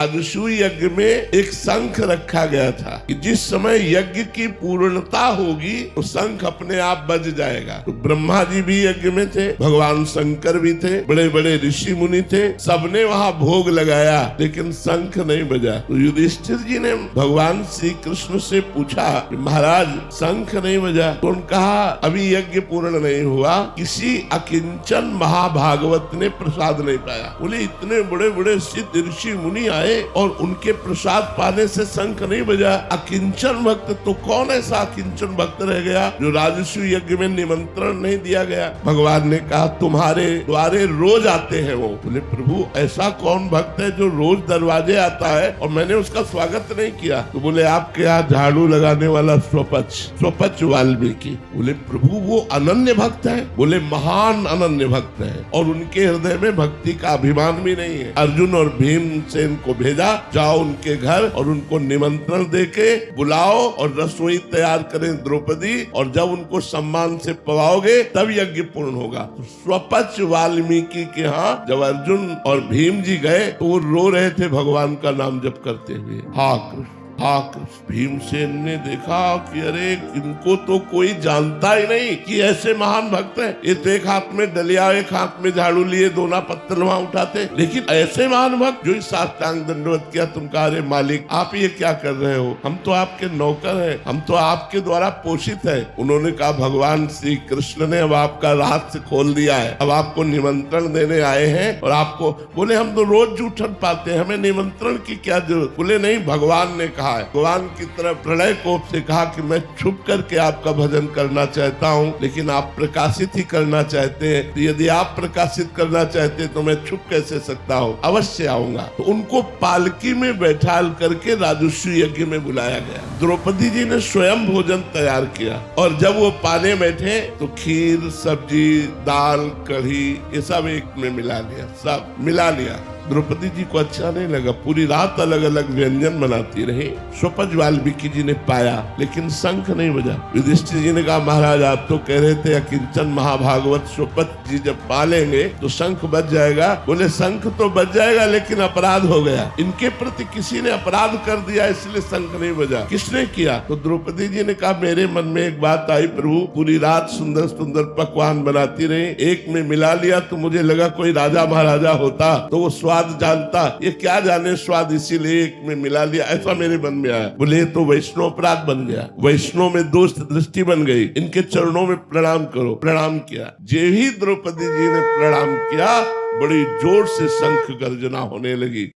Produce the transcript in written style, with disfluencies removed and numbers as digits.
राजसूय यज्ञ में एक शंख रखा गया था कि जिस समय यज्ञ की पूर्णता होगी तो शंख अपने आप बज जाएगा। तो ब्रह्मा जी भी यज्ञ में थे, भगवान शंकर भी थे, बड़े बड़े ऋषि मुनि थे, सबने वहां भोग लगाया लेकिन शंख नहीं बजा। तो युधिष्ठिर जी ने भगवान श्री कृष्ण से पूछा कि महाराज शंख नहीं बजा। तो उन्होंने कहा अभी यज्ञ पूर्ण नहीं हुआ, किसी अकिंचन महाभागवत ने प्रसाद नहीं पाया। बोले इतने बड़े बड़े सिद्ध ऋषि मुनि आए और उनके प्रसाद पाने से शंख नहीं बजा। अकिंचन भक्त तो कौन ऐसा अकिंचन भक्त रह गया जो राजसूय यज्ञ में निमंत्रण नहीं दिया गया। भगवान ने कहा तुम्हारे द्वारे रोज आते हैं वो। बोले प्रभु ऐसा कौन भक्त है जो रोज दरवाजे आता है और मैंने उसका स्वागत नहीं किया। तो बोले आपके यहाँ झाड़ू लगाने वाला स्वपच वाल्मीकि। बोले प्रभु वो अनन्य भक्त है। बोले महान अनन्य भक्त है और उनके हृदय में भक्ति का अभिमान भी नहीं है। अर्जुन और भीमसेन को भेजा, जाओ उनके घर और उनको निमंत्रण देके बुलाओ और रसोई तैयार करें द्रौपदी, और जब उनको सम्मान से पवाओगे तब यज्ञ पूर्ण होगा। तो स्वपच वाल्मीकि के यहाँ जब अर्जुन और भीम जी गए तो वो रो रहे थे भगवान का नाम जप करते हुए। हाँ कृष्ण हाँ कृष्ण। भीमसेन ने देखा कि अरे इनको तो कोई जानता ही नहीं कि ऐसे महान भक्त हैं। ये तो एक हाथ में डलिया एक हाथ में झाड़ू लिए दोना पत्थर वहां उठाते, लेकिन ऐसे महान भक्त जो इस साष्टांग दंडवत किया। तुम कहा अरे मालिक आप ये क्या कर रहे हो, हम तो आपके नौकर हैं, हम तो आपके द्वारा पोषित है। उन्होंने कहा भगवान श्री कृष्ण ने अब आपका रहस्य खोल दिया है, अब आपको निमंत्रण देने आए हैं और आपको। बोले हम तो रोज जूठन पाते हैं, हमें निमंत्रण की क्या जरूरत। बोले नहीं भगवान ने कहा, भगवान की तरफ प्रलय कोप से कहा कि मैं छुप करके आपका भजन करना चाहता हूँ, लेकिन आप प्रकाशित ही करना चाहते हैं। तो यदि आप प्रकाशित करना चाहते हैं तो मैं छुप कैसे सकता हूँ, अवश्य आऊंगा। तो उनको पालकी में बैठाल करके राजसूय यज्ञ में बुलाया गया। द्रौपदी जी ने स्वयं भोजन तैयार किया और जब वो पाने बैठे तो खीर सब्जी दाल कढ़ी ये सब एक में मिला लिया, सब मिला लिया। द्रौपदी जी को अच्छा नहीं लगा, पूरी रात अलग अलग व्यंजन बनाती रही। स्वपच वाल्मीकि जी ने पाया लेकिन शंख नहीं बजा। युधिष्ठिर जी ने कहा महाराज आप तो कह रहे थे अकिंचन महाभागवत स्वपच जी जब पालेंगे तो शंख बज जाएगा। बोले शंख तो बज जाएगा लेकिन अपराध हो गया, इनके प्रति किसी ने अपराध कर दिया इसलिए शंख नहीं बजा। किसने किया? तो द्रौपदी जी ने कहा मेरे मन में एक बात आई प्रभु, पूरी रात सुंदर सुंदर पकवान बनाती रही, एक में मिला लिया तो मुझे लगा कोई राजा महाराजा होता तो वो स्वाद जानता, ये क्या जाने स्वाद, इसीलिए एक में मिला लिया, ऐसा मेरे मन में आया। बोले तो वैष्णव अपराध बन गया, वैष्णव में दोष दृष्टि बन गई, इनके चरणों में प्रणाम करो। प्रणाम किया। जे ही द्रौपदी जी ने प्रणाम किया बड़ी जोर से शंख गर्जना होने लगी।